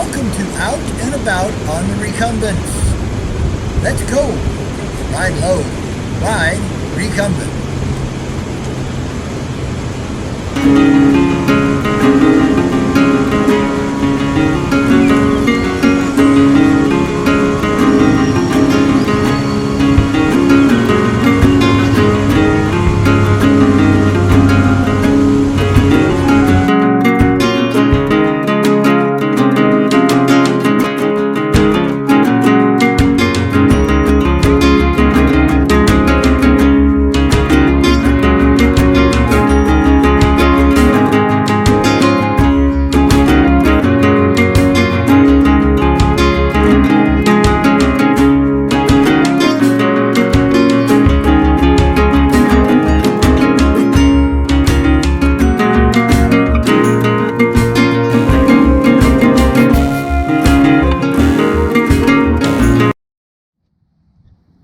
Welcome to Out and About on the Recumbents. Let's go. Ride low. Ride recumbent.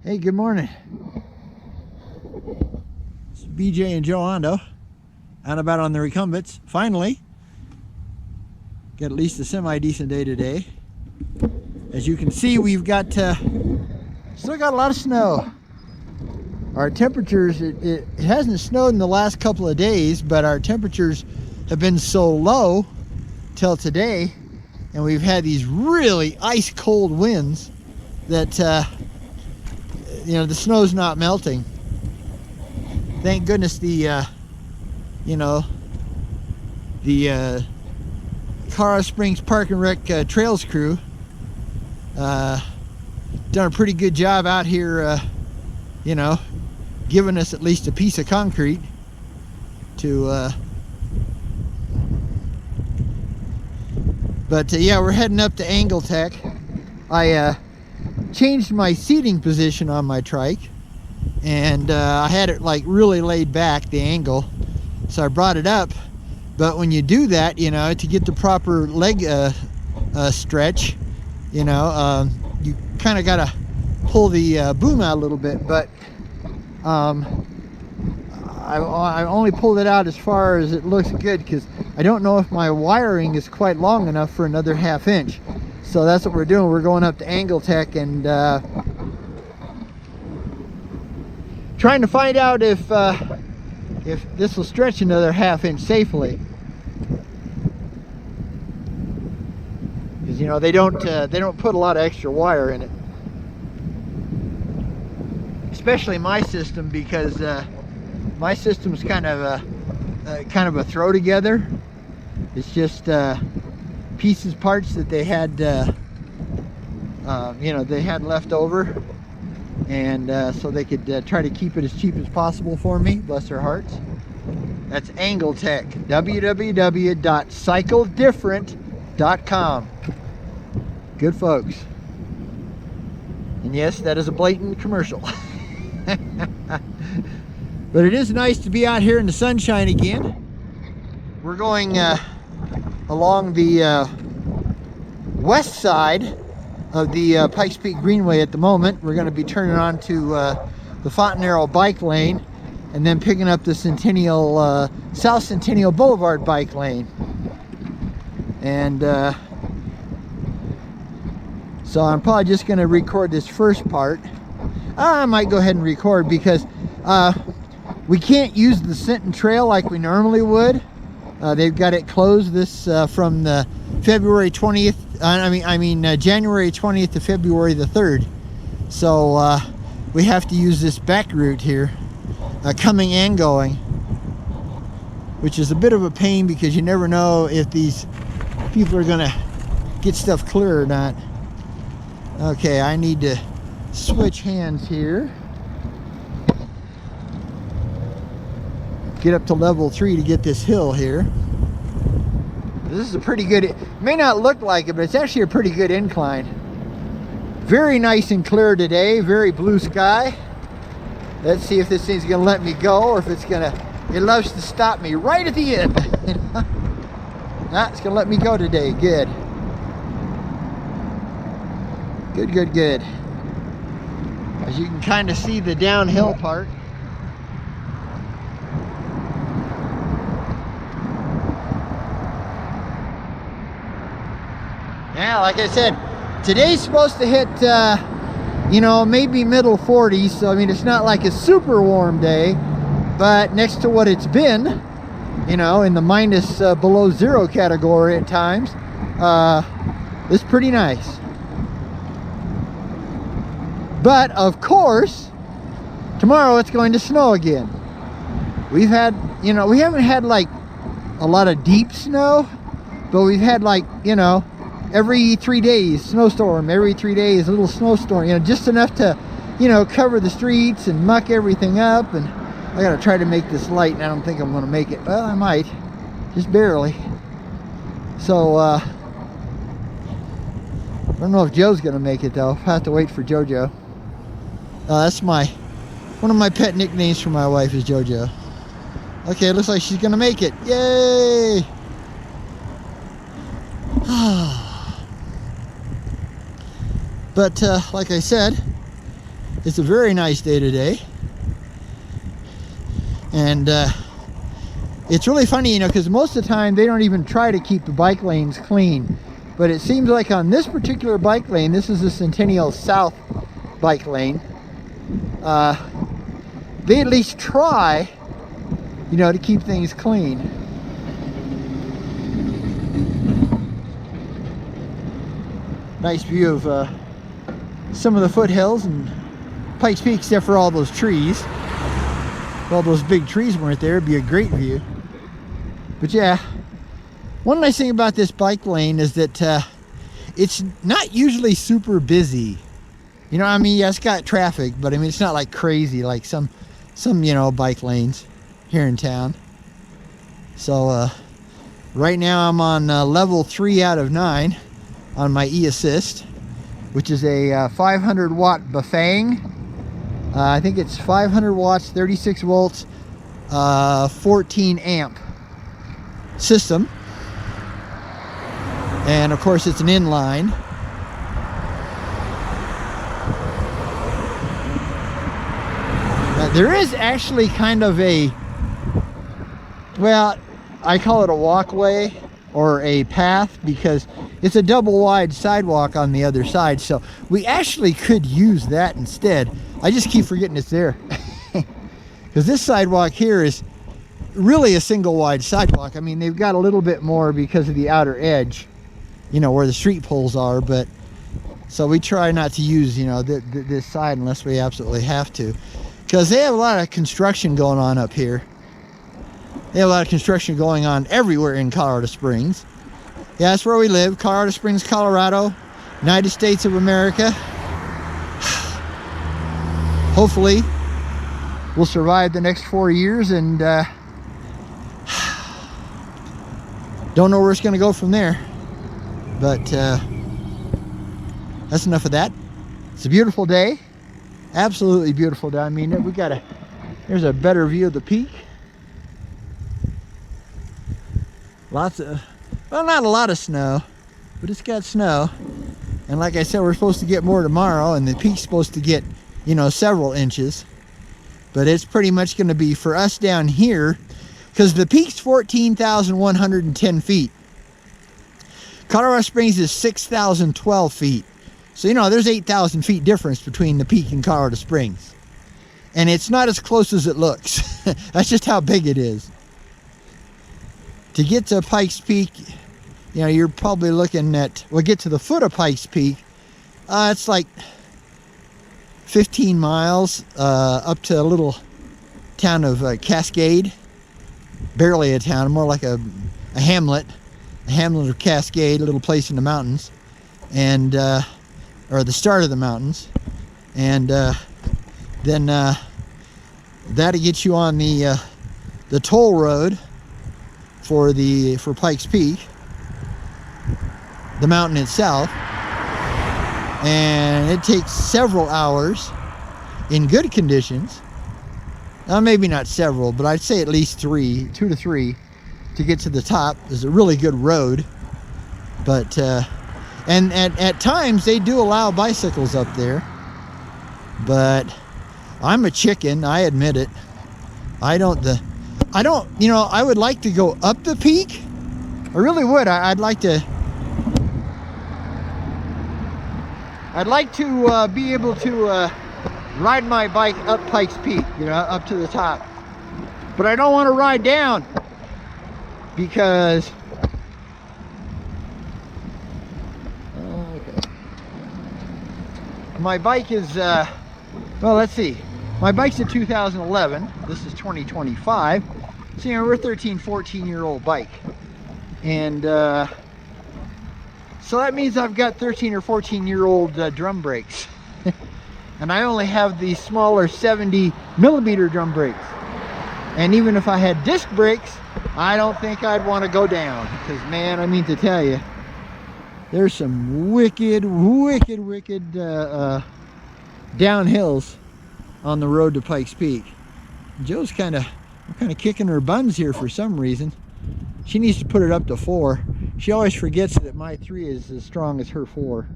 Hey, good morning. It's BJ and Joe Hondo, out and about on the recumbents. Finally, got at least a semi-decent day today. As you can see, we've got still got a lot of snow. Our temperatures, it hasn't snowed in the last couple of days, but our temperatures have been so low till today, and we've had these really ice cold winds that you know, the snow's not melting. Thank goodness the you know, the Colorado Springs Park and Rec Trails crew done a pretty good job out here, you know, giving us at least a piece of concrete to but yeah, we're heading up to Angletech. I changed my seating position on my trike, and I had it like really laid back, the angle, so I brought it up. But when you do that, you know, to get the proper leg stretch, you know, you kind of got to pull the boom out a little bit. But I only pulled it out as far as it looks good, because I don't know if my wiring is quite long enough for another ½ inch. So that's what we're doing. We're going up to Angletech and trying to find out if this will stretch another ½ inch safely. Because, you know, they don't put a lot of extra wire in it, especially my system, because my system's kind of a throw together. It's just pieces, parts that they had, you know, they had left over, and so they could try to keep it as cheap as possible for me. Bless their hearts. That's Angletech. www.cycledifferent.com. Good folks. And yes, that is a blatant commercial. But it is nice to be out here in the sunshine again. We're going along the west side of the Pikes Peak Greenway at the moment. We're going to be turning on to the Fontanero bike lane, and then picking up the Centennial South Centennial Boulevard bike lane. And so I'm probably just going to record this first part. I might go ahead and record, because we can't use the Sinton Trail like we normally would. They've got it closed this from the February 20th, January 20th to February the 3rd. So we have to use this back route here, coming and going, which is a bit of a pain, because you never know if these people are gonna get stuff clear or not. Okay, I need to switch hands here. Get up to level 3 to get this hill here. This is a pretty good, it may not look like it, but it's actually a pretty good incline. Very nice and clear today, very blue sky. Let's see if this thing's gonna let me go, or if it's gonna, it loves to stop me right at the end. Nah, it's gonna let me go today. Good. Good, good, good. As you can kind of see the downhill part. Yeah, like I said, today's supposed to hit, you know, maybe middle 40s. So, I mean, it's not like a super warm day, but next to what it's been, you know, in the minus below zero category at times, it's pretty nice. But, of course, tomorrow it's going to snow again. We've had, you know, we haven't had like a lot of deep snow, but we've had like, you know, every 3 days snowstorm, every 3 days a little snowstorm, you know, just enough to, you know, cover the streets and muck everything up. And I gotta try to make this light, and I don't think I'm gonna make it. Well, I might, just barely. So I don't know if Joe's gonna make it though. I'll have to wait for JoJo. That's one of my pet nicknames for my wife is JoJo. Okay, it looks like she's gonna make it. Yay! But like I said, it's a very nice day today. And it's really funny, you know, because most of the time they don't even try to keep the bike lanes clean. But it seems like on this particular bike lane, this is the Centennial South bike lane, they at least try, you know, to keep things clean. Nice view of some of the foothills and Pikes Peak, except for all those trees. If all those big trees weren't there, it'd be a great view. But yeah, one nice thing about this bike lane is that it's not usually super busy. You know, I mean, yeah, it's got traffic, but I mean, it's not like crazy like some you know, bike lanes here in town. So right now I'm on level 3 out of 9 on my e-assist, which is a 500 watt Bafang. I think it's 500 watts, 36 volts, 14 amp system. And of course it's an inline. There is actually kind of a, well, I call it a walkway or a path because it's a double wide sidewalk on the other side. So we actually could use that instead. I just keep forgetting it's there. Because this sidewalk here is really a single wide sidewalk. I mean, they've got a little bit more because of the outer edge, you know, where the street poles are. But so we try not to use, you know, this side unless we absolutely have to. Because they have a lot of construction going on up here. They have a lot of construction going on everywhere in Colorado Springs. Yeah, that's where we live, Colorado Springs, Colorado, United States of America. Hopefully, we'll survive the next 4 years, and don't know where it's going to go from there. But that's enough of that. It's a beautiful day. Absolutely beautiful day. I mean, there's a better view of the peak. Lots of, well, not a lot of snow, but it's got snow. And like I said, we're supposed to get more tomorrow, and the peak's supposed to get, you know, several inches. But it's pretty much going to be for us down here, because the peak's 14,110 feet. Colorado Springs is 6,012 feet. So, you know, there's 8,000 feet difference between the peak and Colorado Springs. And it's not as close as it looks. That's just how big it is. To get to Pikes Peak, you know, you're probably looking at, well, get to the foot of Pikes Peak, it's like 15 miles up to a little town of Cascade. Barely a town, more like a hamlet. A hamlet of Cascade, a little place in the mountains. And or the start of the mountains, and then that'll get you on the toll road for Pikes Peak, the mountain itself, and it takes several hours in good conditions. Now, maybe not several, but I'd say at least 2 to 3 to get to the top. There's a really good road, but and at times they do allow bicycles up there, but I'm a chicken, I admit it. I don't, you know, I would like to go up the peak. I really would. I'd like to, I'd like to be able to ride my bike up Pikes Peak, you know, up to the top. But I don't want to ride down because my bike is well, let's see, my bike's a 2011, this is 2025, so you know, we're a 13-14-year-old bike, and so that means I've got 13 or 14-year-old drum brakes. And I only have the smaller 70mm drum brakes. And even if I had disc brakes, I don't think I'd want to go down. Because, man, I mean to tell you, there's some wicked downhills on the road to Pikes Peak. Joe's kind of kicking her buns here for some reason. She needs to put it up to 4. She always forgets that my 3 is as strong as her 4.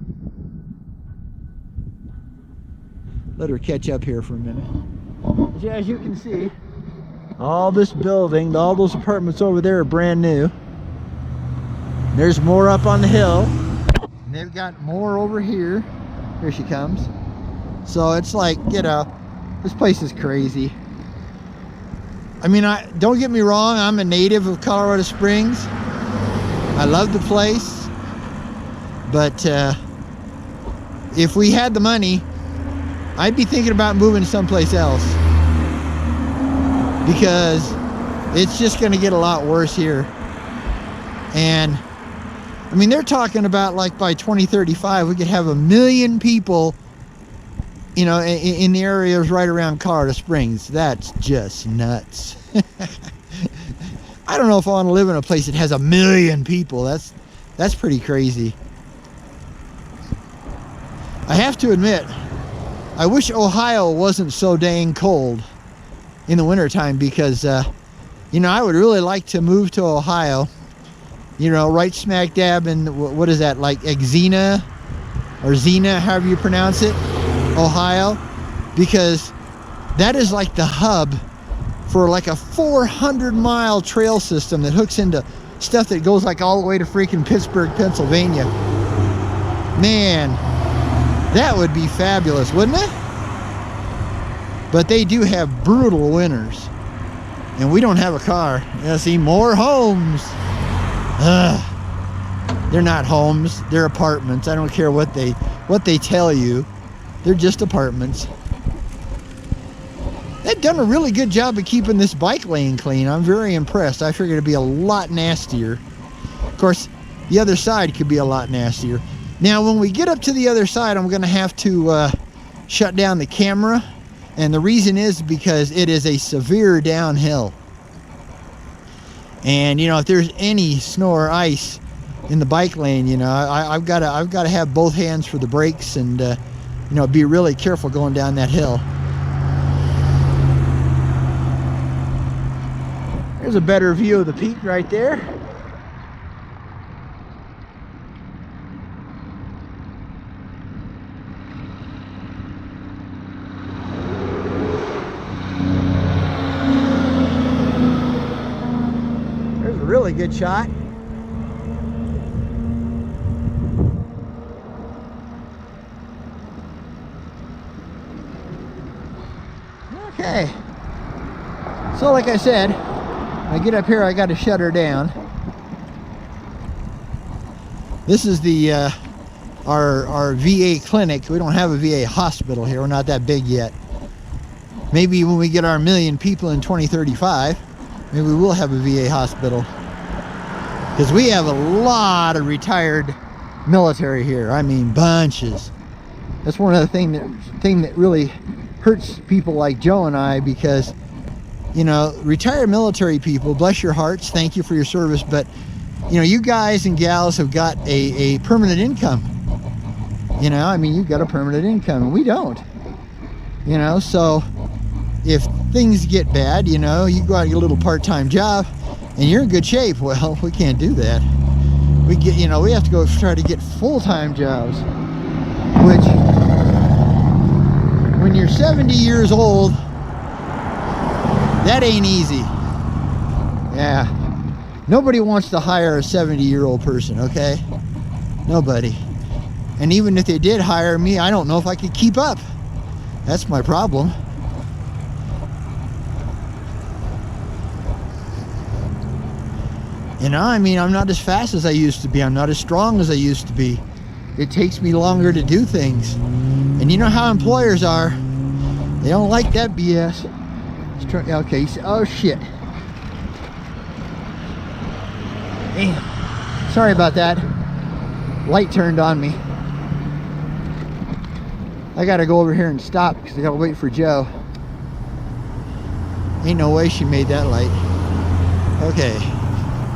Let her catch up here for a minute. As you can see, all this building, all those apartments over there are brand new. There's more up on the hill. And they've got more over here. Here she comes. So it's like, you know, this place is crazy. I mean, don't get me wrong, I'm a native of Colorado Springs. I love the place. But if we had the money, I'd be thinking about moving someplace else, because it's just going to get a lot worse here. And I mean, they're talking about like by 2035 we could have 1 million people, you know, in the areas right around Colorado Springs. That's just nuts. I don't know if I want to live in a place that has 1 million people. That's pretty crazy. I have to admit, I wish Ohio wasn't so dang cold in the wintertime, because, you know, I would really like to move to Ohio, you know, right smack dab in, what is that, like Xena or Xena, however you pronounce it, Ohio, because that is like the hub for like a 400-mile trail system that hooks into stuff that goes like all the way to freaking Pittsburgh, Pennsylvania. Man, that would be fabulous, wouldn't it? But they do have brutal winters. And we don't have a car. Yeah, see, more homes. They're not homes, they're apartments. I don't care what they tell you. They're just apartments. They've done a really good job of keeping this bike lane clean. I'm very impressed. I figured it'd be a lot nastier. Of course, the other side could be a lot nastier. Now, when we get up to the other side, I'm going to have to shut down the camera. And the reason is because it is a severe downhill. And, you know, if there's any snow or ice in the bike lane, you know, I've got to have both hands for the brakes and, you know, be really careful going down that hill. There's a better view of the peak right there. Really good shot. Okay. So like I said, when I get up here, I got to shut her down. This is the our VA clinic. We don't have a VA hospital here. We're not that big yet. Maybe when we get our 1 million people in 2035, maybe we will have a VA hospital. Because we have a lot of retired military here. I mean, bunches. That's one of the thing that really hurts people like Joe and I, because, you know, retired military people, bless your hearts, thank you for your service, but, you know, you guys and gals have got a permanent income. You know, I mean, you've got a permanent income, and we don't. You know, so if things get bad, you know, you go out and get a little part-time job, and you're in good shape. Well, we can't do that. We get, you know, we have to go try to get full-time jobs, which, when you're 70 years old, that ain't easy. Yeah. Nobody wants to hire a 70-year-old person, okay? Nobody. And even if they did hire me, I don't know if I could keep up. That's my problem. You know, I mean, I'm not as fast as I used to be. I'm not as strong as I used to be. It takes me longer to do things. And you know how employers are. They don't like that BS. Okay, oh shit. Damn. Sorry about that. Light turned on me. I gotta go over here and stop because I gotta wait for Joe. Ain't no way she made that light. Okay.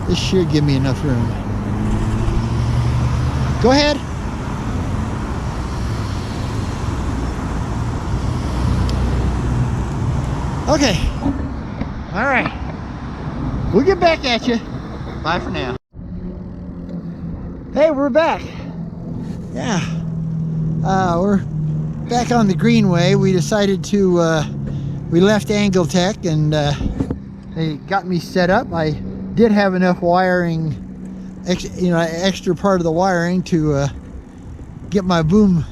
This should give me enough room. Go ahead. Okay. All right. We'll get back at you. Bye for now. Hey, we're back. Yeah. We're back on the Greenway. We decided to, we left Angletech and they got me set up. I did have enough wiring, extra part of the wiring to get my boom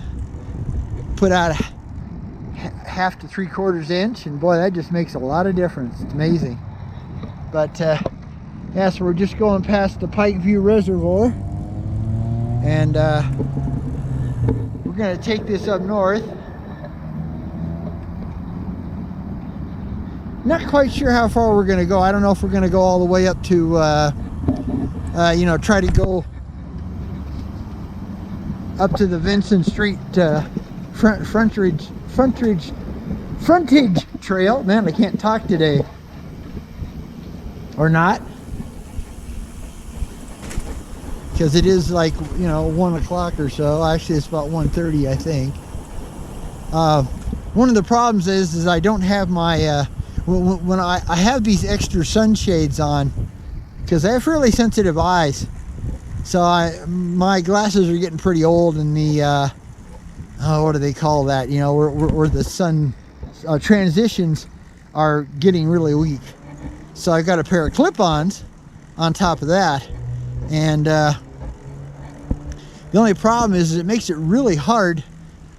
put out 1/2 to 3/4 inch, and boy, that just makes a lot of difference. It's amazing. But yeah, so we're just going past the Pikeview Reservoir, and we're gonna take this up north. Not quite sure how far we're gonna go. I don't know if we're gonna go all the way up to try to go up to the Vincent Street frontage trail. Man, I can't talk today. Or not, because it is like 1 o'clock or so. Actually, it's about 1:30, I think. One of the problems is I don't have my when I have these extra sunshades on, because I have fairly sensitive eyes, so my glasses are getting pretty old, and the what do they call that, where the sun transitions are getting really weak. So I got a pair of clip-ons on top of that, and the only problem is it makes it really hard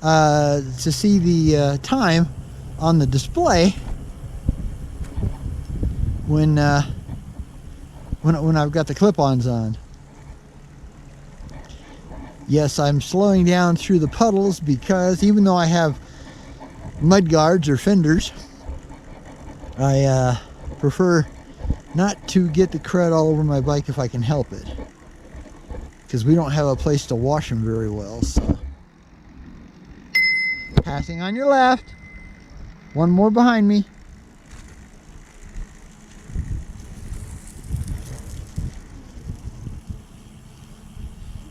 to see the time on the display when I've got the clip-ons on. Yes, I'm slowing down through the puddles because even though I have mud guards or fenders, I prefer not to get the crud all over my bike if I can help it, because we don't have a place to wash them very well. So, passing on your left, one more behind me.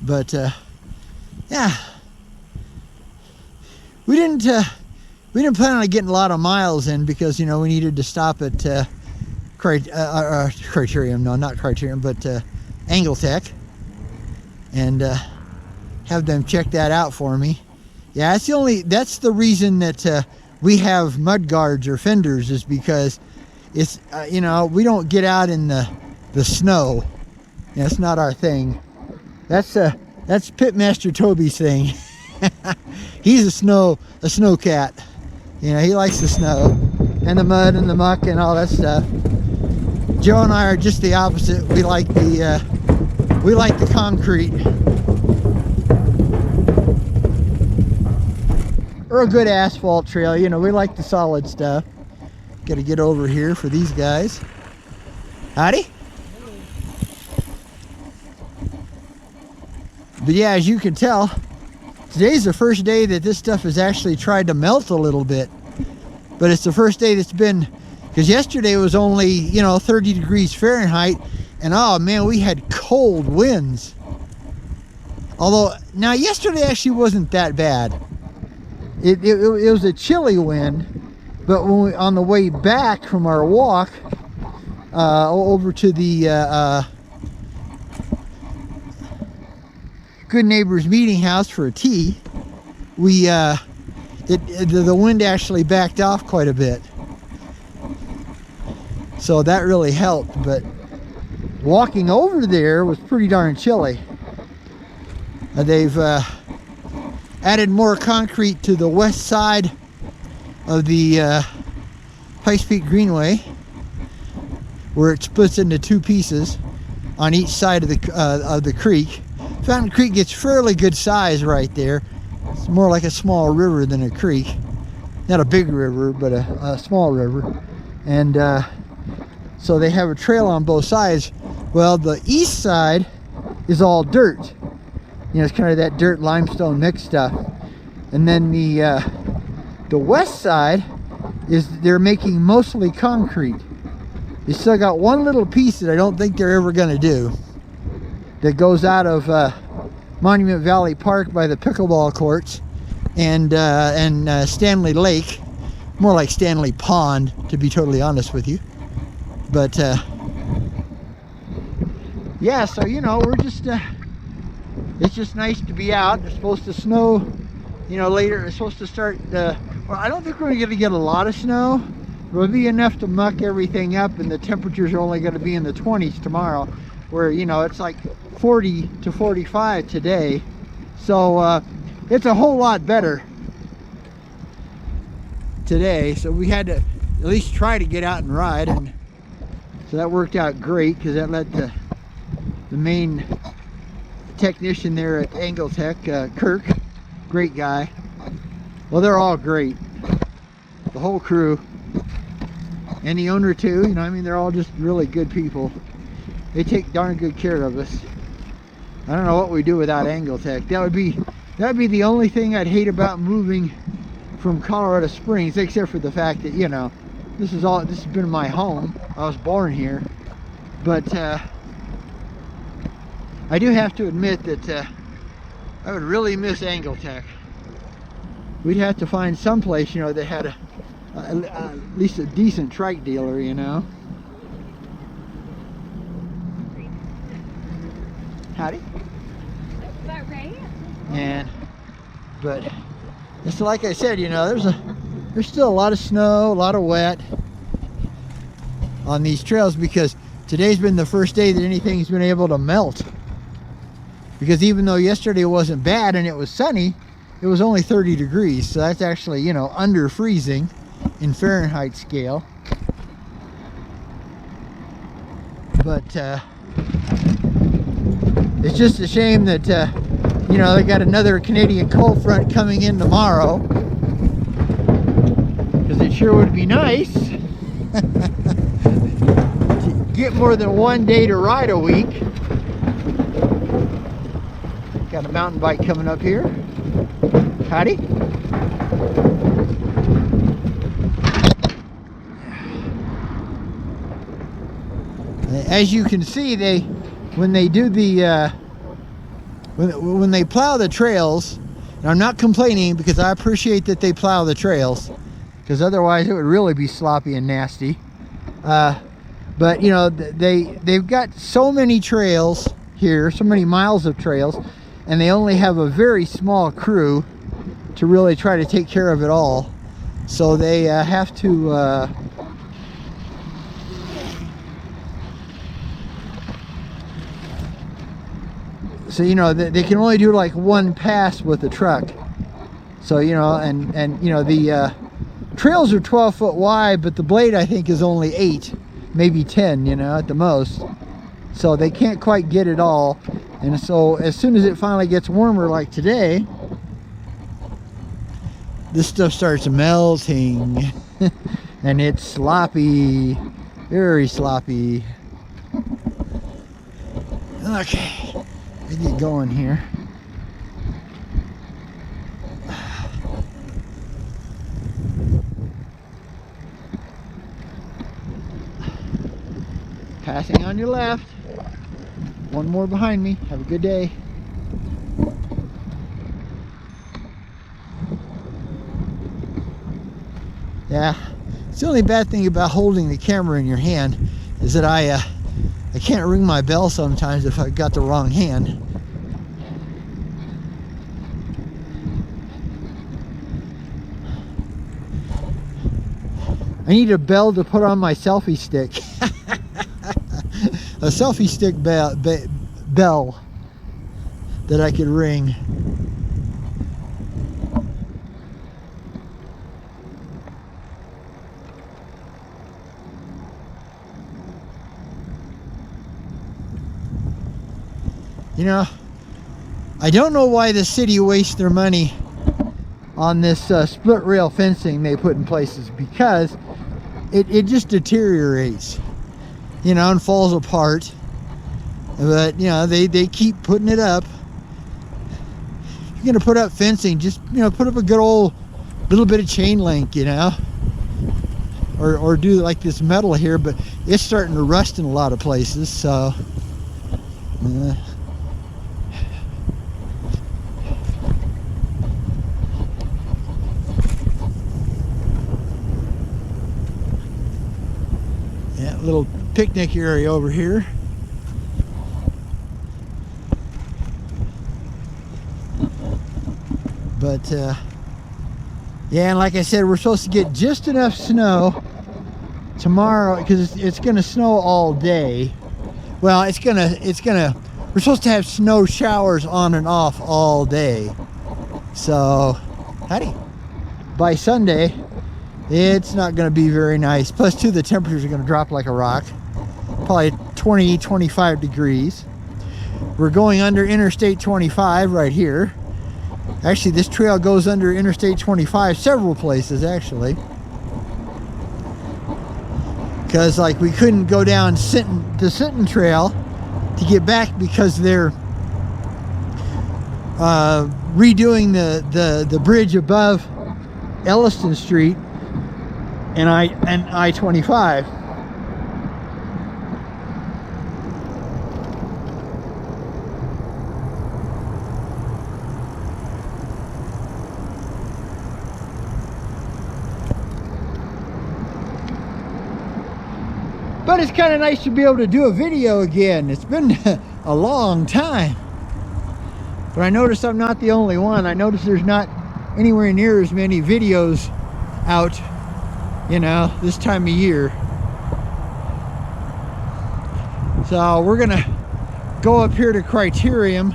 But yeah, we didn't plan on getting a lot of miles in, because we needed to stop at Criterium, no, not Criterium, but Angletech, and have them check that out for me. Yeah, that's the reason that we have mud guards or fenders, is because it's we don't get out in the snow. That's not our thing. That's Pitmaster Toby's thing. He's a snow cat. He likes the snow and the mud and the muck and all that stuff. Joe and I are just the opposite. We like the concrete, or a good asphalt trail. We like the solid stuff. Got to get over here for these guys. Howdy. But yeah, as you can tell, today's the first day that this stuff has actually tried to melt a little bit. But it's the first day that's been, because yesterday was only 30 degrees Fahrenheit, and oh man, we had cold winds. Although now yesterday actually wasn't that bad. It was a chilly wind, but when on the way back from our walk over to the Good Neighbors Meeting House for a tea, the wind actually backed off quite a bit, so that really helped. But walking over there was pretty darn chilly. They've added more concrete to the west side of the Pikes Peak Greenway, where it splits into two pieces on each side of the creek. Fountain Creek gets fairly good size right there. It's more like a small river than a creek. Not a big river, but a small river. And so they have a trail on both sides. Well, the east side is all dirt. You know, it's kind of that dirt limestone mix stuff. And then the west side is they're making mostly concrete. They still got one little piece that I don't think they're ever going to do, that goes out of Monument Valley Park by the pickleball courts and Stanley Lake, more like Stanley Pond, to be totally honest with you. But yeah, so you know, we're just it's just nice to be out. It's supposed to snow, you know, later. It's supposed to start well, I don't think we're going to get a lot of snow. It'll be enough to muck everything up, and the temperatures are only going to be in the 20s tomorrow, where, you know, it's like 40 to 45 today. So it's a whole lot better today. So we had to at least try to get out and ride, and so that worked out great, because that let the main technician there at Angletech, Kirk, great guy. Well, they're all great, the whole crew, and the owner too. You know, I mean, they're all just really good people. They take darn good care of us. I don't know what we do without Angletech. That would be the only thing I'd hate about moving from Colorado Springs, except for the fact that, you know, this has been my home. I was born here. But I do have to admit that I would really miss Angletech. We'd have to find some place, you know, that had at least a decent trike dealer, you know. Howdy. Is that right? But it's like I said, you know, there's still a lot of snow, a lot of wet on these trails, because today's been the first day that anything's been able to melt. Because even though yesterday wasn't bad and it was sunny, it was only 30 degrees. So that's actually, you know, under freezing in Fahrenheit scale. But it's just a shame that, you know, they got another Canadian cold front coming in tomorrow. Because it sure would be nice to get more than one day to ride a week. Got a mountain bike coming up here. Howdy. As you can see, when they do the when they plow the trails, and I'm not complaining, because I appreciate that they plow the trails, because otherwise it would really be sloppy and nasty. But you know, they've got so many trails here, so many miles of trails, and they only have a very small crew to really try to take care of it all. So they have to so you know, they can only do like one pass with the truck. So you know, and you know, the trails are 12 foot wide, but the blade I think is only 8, maybe 10, you know, at the most. So they can't quite get it all. And so as soon as it finally gets warmer like today, this stuff starts melting. And it's sloppy, very sloppy. Okay, let's get going here. Passing on your left. One more behind me. Have a good day. Yeah, it's the only bad thing about holding the camera in your hand is that I can't ring my bell sometimes if I've got the wrong hand. I need a bell to put on my selfie stick. A selfie stick bell that I could ring. You know, I don't know why the city wastes their money on this split rail fencing they put in places, because it just deteriorates, you know, and falls apart. But you know, they keep putting it up. If you're gonna put up fencing, just, you know, put up a good old little bit of chain link, you know, or do like this metal here, but it's starting to rust in a lot of places, so yeah, little picnic area over here. But yeah, and like I said, we're supposed to get just enough snow tomorrow, because it's gonna snow all day. Well, we're supposed to have snow showers on and off all day. So, howdy. By Sunday, it's not gonna be very nice. Plus, too, the temperatures are gonna drop like a rock. Probably 20, 25 degrees. We're going under Interstate 25 right here. Actually, this trail goes under Interstate 25 several places, actually. Because, like, we couldn't go down the Sinton Trail to get back because they're redoing the bridge above Elliston Street and I-25. But it's kind of nice to be able to do a video again. It's been a long time. But I noticed I'm not the only one. I noticed there's not anywhere near as many videos out, you know, this time of year. So we're gonna go up here to Criterium,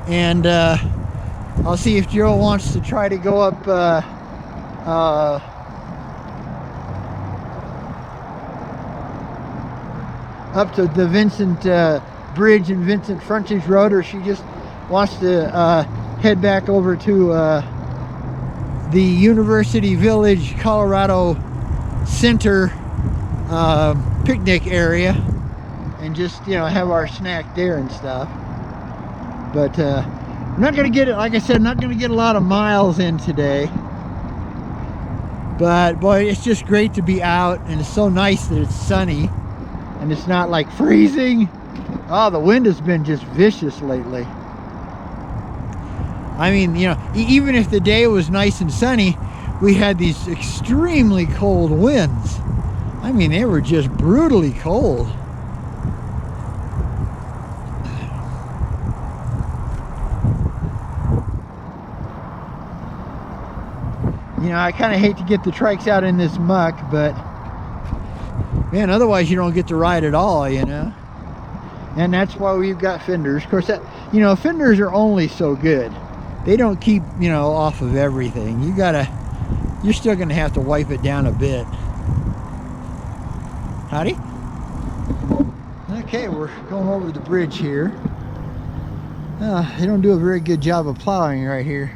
and I'll see if Joe wants to try to go up up to the Vincent Bridge and Vincent Frontage Road, or she just wants to head back over to the University Village, Colorado Center picnic area, and just, you know, have our snack there and stuff. But I'm not gonna get it, like I said, I'm not gonna get a lot of miles in today. But boy, it's just great to be out, and it's so nice that it's sunny and it's not like freezing. Oh, the wind has been just vicious lately. I mean, you know, even if the day was nice and sunny, we had these extremely cold winds. I mean, they were just brutally cold. You know, I kind of hate to get the trikes out in this muck, but man, otherwise you don't get to ride at all, you know. And that's why we've got fenders. Of course, that, you know, fenders are only so good. They don't keep, you know, off of everything. You're still gonna have to wipe it down a bit. Howdy. Okay, we're going over the bridge here. They don't do a very good job of plowing right here.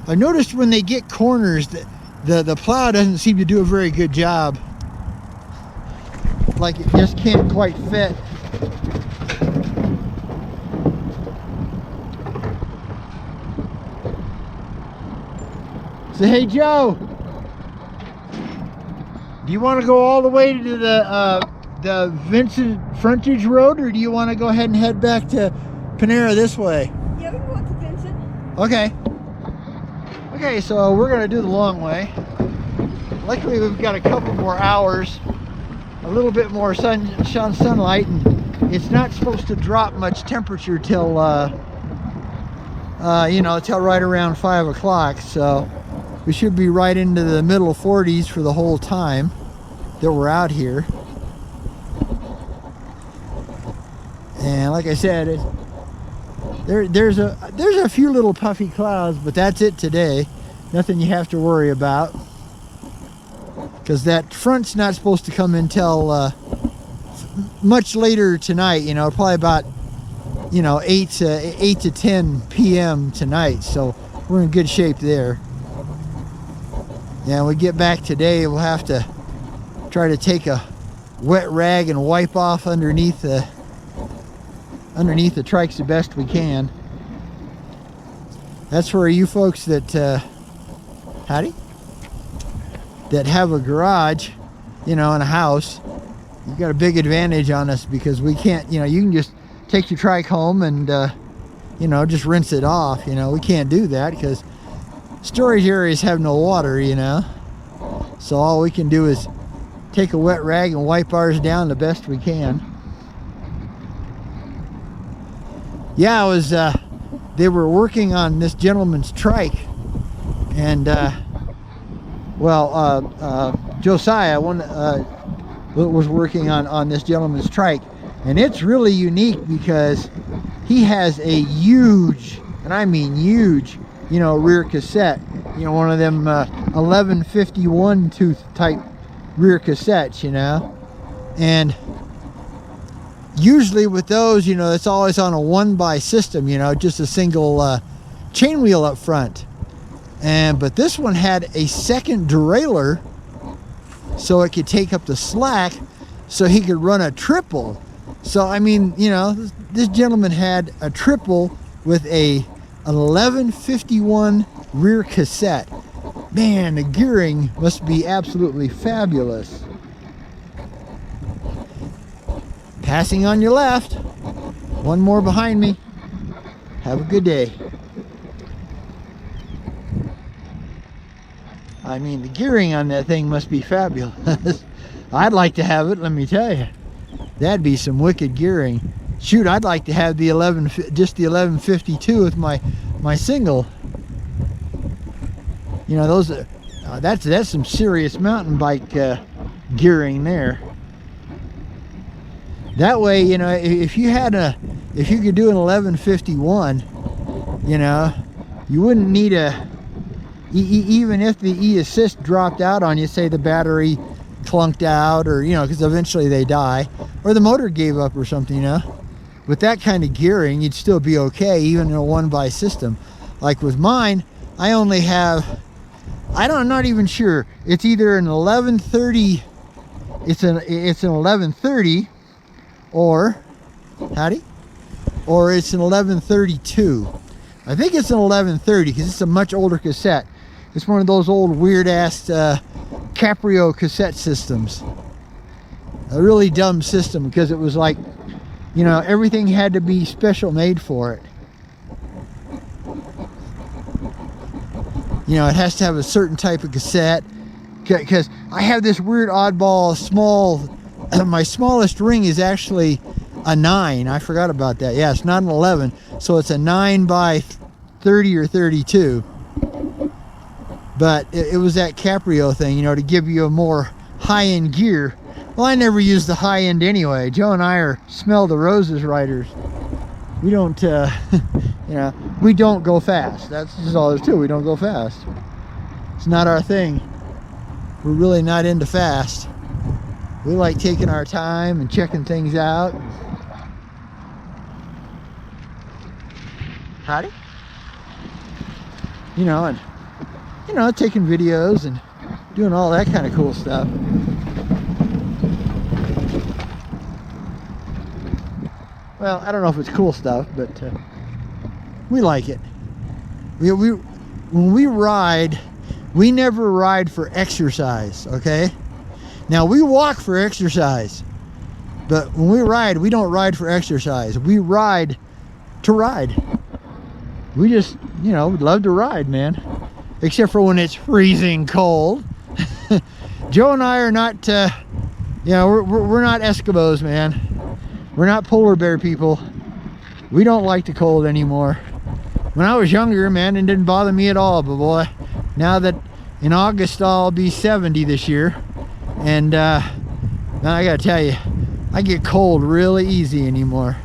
I noticed when they get corners that the plow doesn't seem to do a very good job. Like it just can't quite fit. So hey Joe, do you want to go all the way to the Vincent Frontage Road, or do you want to go ahead and head back to Panera this way? Yeah, we can go up to Vincent. Okay. Okay, so we're gonna do the long way. Luckily we've got a couple more hours, a little bit more sunlight, and it's not supposed to drop much temperature till you know, till right around 5 o'clock. So we should be right into the middle 40s for the whole time that we're out here. And like I said, there's a few little puffy clouds, but that's it today. Nothing you have to worry about, because that front's not supposed to come until much later tonight. You know, probably about, you know, 8 to 10 p.m. tonight, so we're in good shape there. Yeah, when we get back today, we'll have to try to take a wet rag and wipe off underneath the trikes the best we can. That's for you folks that that have a garage, you know, in a house. You've got a big advantage on us because we can't, you know, you can just take your trike home and you know, just rinse it off. You know, we can't do that because storage areas have no water, you know. So all we can do is take a wet rag and wipe ours down the best we can. Yeah, they were working on this gentleman's trike, and Josiah was working on this gentleman's trike, and it's really unique because he has a huge, and I mean huge, you know, rear cassette. You know, one of them 1151 tooth type rear cassettes, you know. And usually with those, you know, it's always on a 1x system, you know, just a single chain wheel up front. But this one had a second derailleur, so it could take up the slack, so he could run a triple. So I mean, you know, this gentleman had a triple with a 1151 rear cassette. Man, the gearing must be absolutely fabulous. Passing on your left. One more behind me. Have a good day. I mean, the gearing on that thing must be fabulous. I'd like to have it, let me tell you. That'd be some wicked gearing. Shoot, I'd like to have the 1152 with my single. You know, those are, that's some serious mountain bike gearing there. That way, you know, if you could do an 1151, you know, you wouldn't need even if the e-assist dropped out on you, say the battery clunked out, or, you know, because eventually they die, or the motor gave up or something, you know. With that kind of gearing, you'd still be okay, even in a 1x system. Like with mine, I only have, I'm not even sure. It's either an 1130, it's an 1130, or it's an 1132. I think it's an 1130 because it's a much older cassette. It's one of those old weird-ass Caprio cassette systems. A really dumb system because it was like, you know, everything had to be special made for it. You know, it has to have a certain type of cassette. Because I have this weird oddball small, my smallest ring is actually a 9. I forgot about that. Yeah, it's not an 11. So it's a 9x30 or 32. But it was that Caprio thing, you know, to give you a more high-end gear. Well, I never use the high-end anyway. Joe and I are smell the roses riders. We don't, you know, we don't go fast. That's just all there's to it. We don't go fast. It's not our thing. We're really not into fast. We like taking our time and checking things out. Howdy. You know, and, you know, taking videos and doing all that kind of cool stuff. Well, I don't know if it's cool stuff, but we like it. When we ride, we never ride for exercise, okay? Now, we walk for exercise, but when we ride, we don't ride for exercise. We ride to ride. We just, you know, love to ride, man. Except for when it's freezing cold. Joe and I are not, you know, we're not Eskimos, man. We're not polar bear people. We don't like the cold anymore. When I was younger, man, it didn't bother me at all, but boy, now that in August I'll be 70 this year, and now I gotta tell you, I get cold really easy anymore.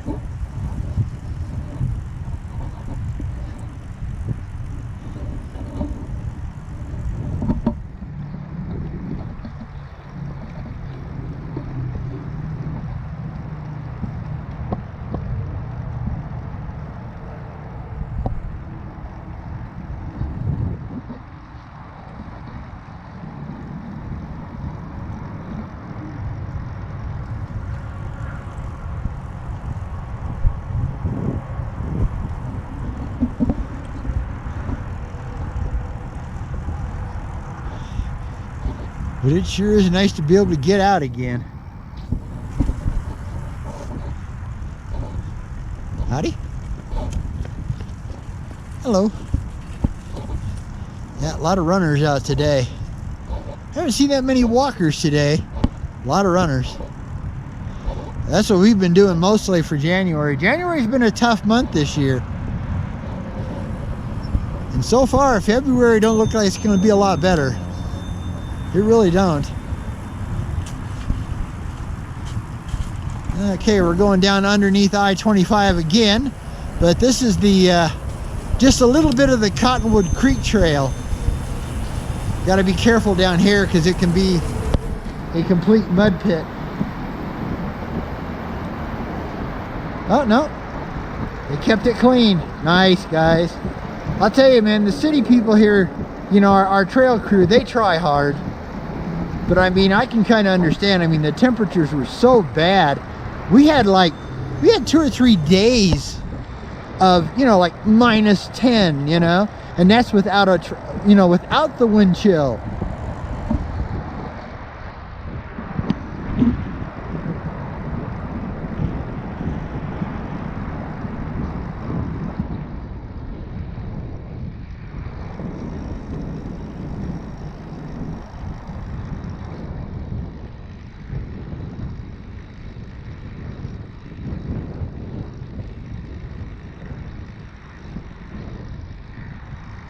But it sure is nice to be able to get out again. Howdy. Hello. Yeah, a lot of runners out today. Haven't seen that many walkers today. A lot of runners. That's what we've been doing mostly for January. January's been a tough month this year. And so far, February don't look like it's going to be a lot better. It really don't. Okay, we're going down underneath I-25 again, but this is the just a little bit of the Cottonwood Creek Trail. Got to be careful down here because it can be a complete mud pit. Oh no, they kept it clean. Nice, guys. I'll tell you, man, the city people here, you know, our trail crew, they try hard. But I mean, I can kind of understand. I mean, the temperatures were so bad. We had 2 or 3 days of, you know, like -10, you know, and that's without without the wind chill.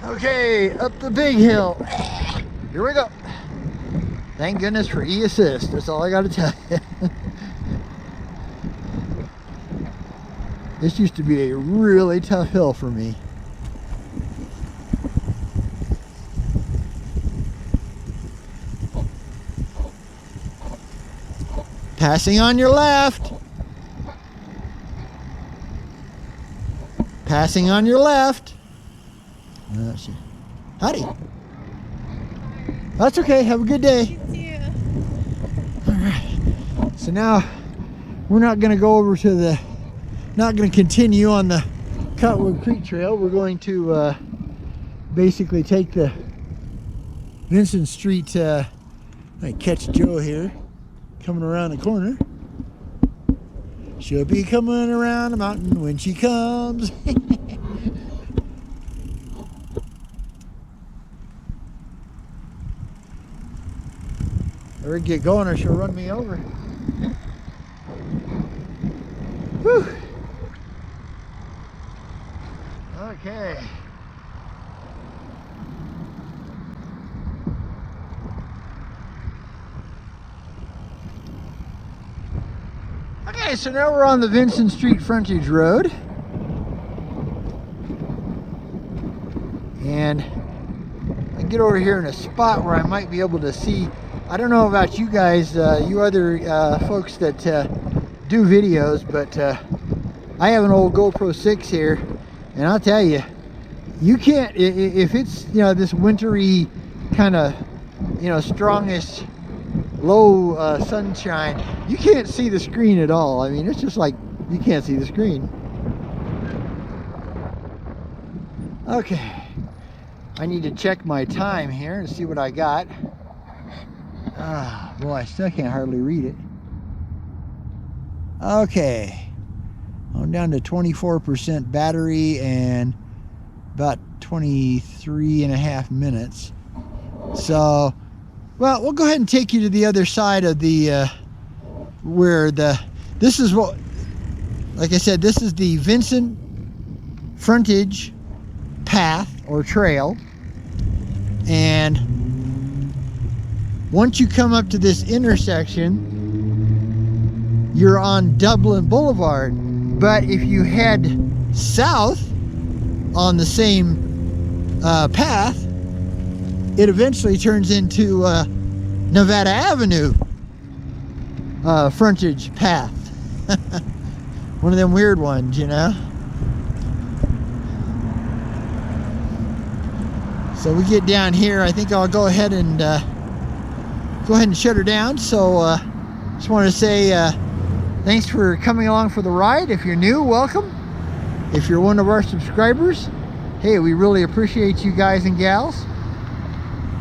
Okay, up the big hill. Here we go. Thank goodness for e-assist. That's all I got to tell you. This used to be a really tough hill for me. Passing on your left. Passing on your left. Howdy. That's okay. Have a good day. All right. So now we're not going to go over to the, not going to continue on the Cottonwood Creek Trail. We're going to basically take the Vincent Street. I catch Joe here coming around the corner. She'll be coming around the mountain when she comes. Or get going or she'll run me over. Whew. Okay. Okay, so now we're on the Vincent Street frontage road. And I get over here in a spot where I might be able to see. I don't know about you guys, you other folks that do videos, but I have an old GoPro 6 here, and I'll tell you, you can't, if it's, you know, this wintry kind of, you know, strongest low sunshine, you can't see the screen at all. I mean, it's just like you can't see the screen. Okay, I need to check my time here and see what I got. Ah, boy, I still can't hardly read it. Okay, I'm down to 24% battery and about 23.5 minutes. So, well, we'll go ahead and take you to the other side of the, this is what, like I said, this is the Vincent frontage path or trail. And once you come up to this intersection, you're on Dublin Boulevard. But if you head south on the same path, it eventually turns into Nevada Avenue frontage path. One of them weird ones, you know. So we get down here. I think I'll go ahead and shut her down. So just want to say thanks for coming along for the ride. If you're new, welcome. If you're one of our subscribers, hey, we really appreciate you guys and gals.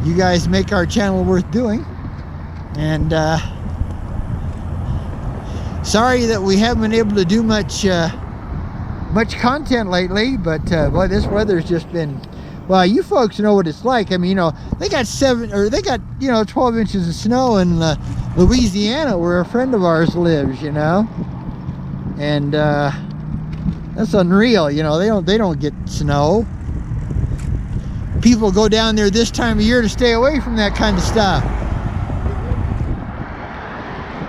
You guys make our channel worth doing. And sorry that we haven't been able to do much content lately, but boy, this weather's just been, well, you folks know what it's like. I mean, you know, they got 12 inches of snow in Louisiana, where a friend of ours lives, you know, and that's unreal. You know, they don't get snow. People go down there this time of year to stay away from that kind of stuff.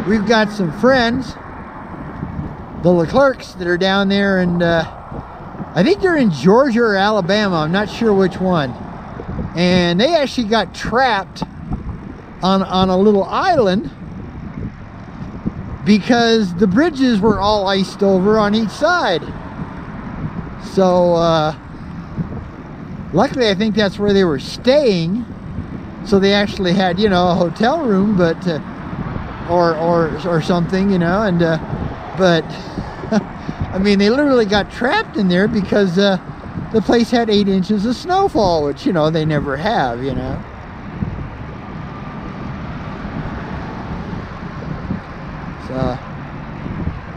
We've got some friends, the Leclercs, that are down there, and I think they're in Georgia or Alabama. I'm not sure which one. And they actually got trapped on a little island because the bridges were all iced over on each side. So luckily, I think that's where they were staying. So they actually had, you know, a hotel room, but or something, you know, and but I mean, they literally got trapped in there because the place had 8 inches of snowfall, which, you know, they never have, you know. So,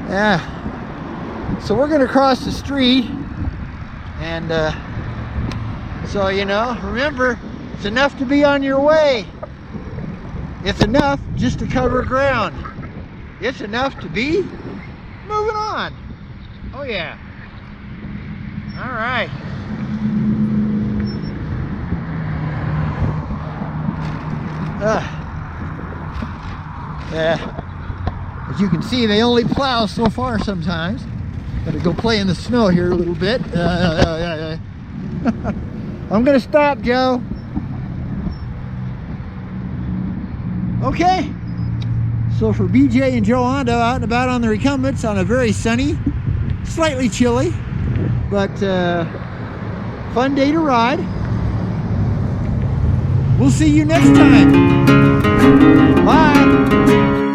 yeah. So we're gonna cross the street, and so, you know, remember, it's enough to be on your way. It's enough just to cover ground. It's enough to be moving on. Oh yeah. All right. Yeah. As you can see, they only plow so far sometimes. Gotta go play in the snow here a little bit. I'm gonna stop, Joe. Okay. So for BJ and Joe Hondo out and about on the recumbents on a very sunny, slightly chilly, but fun day to ride. We'll see you next time. Bye.